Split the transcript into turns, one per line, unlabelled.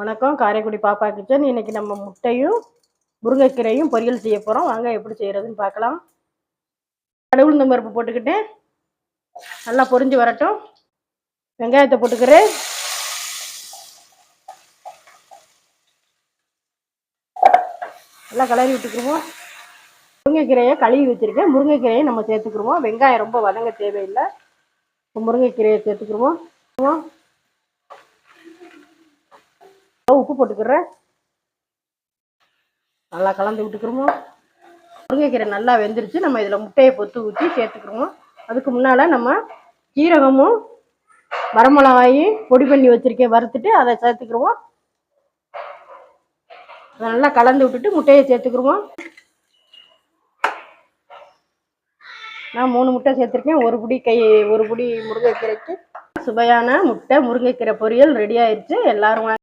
வணக்கம், காரைக்குடி பாப்பா கிச்சன். இன்னைக்கு நம்ம முட்டையும் முருங்கைக்கீரையும் பொரியல் செய்ய போகிறோம். வாங்க எப்படி செய்கிறதுன்னு பார்க்கலாம். உளுந்தம் பருப்பு போட்டுக்கிட்டேன், நல்லா பொரிஞ்சு வரட்டும். வெங்காயத்தை போட்டுக்கிறேன். நல்லா கிளறி விட்டுக்குருவோம். முருங்கைக்கீரையை கழுவி வச்சுருக்கேன். முருங்கைக்கீரையை நம்ம சேர்த்துக்குருவோம். வெங்காயம் ரொம்ப வதங்க தேவையில்லை. முருங்கைக்கீரையை சேர்த்துக்குருவோம். உப்பு போட்டுக்கிறேன். நல்லா கலந்து விட்டுக்குருவோம். முருங்கைக்கீரை நல்லா வெந்துருச்சு. நம்ம இதில் முட்டையை பொத்து ஊற்றி சேர்த்துக்குருவோம். அதுக்கு முன்னால் நம்ம ஜீரகமும் வரமிளகாயும் பொடி பண்ணி வச்சுருக்கேன், வறுத்துட்டு அதை சேர்த்துக்குருவோம். அதை நல்லா கலந்து விட்டுட்டு முட்டையை சேர்த்துக்குருவோம். நான் 3 முட்டை சேர்த்துருக்கேன். ஒரு புடி முருங்கைக்கீரைக்கு சுவையான முட்டை முருங்கைக்கீரை பொரியல் ரெடி ஆயிடுச்சு. எல்லாரும்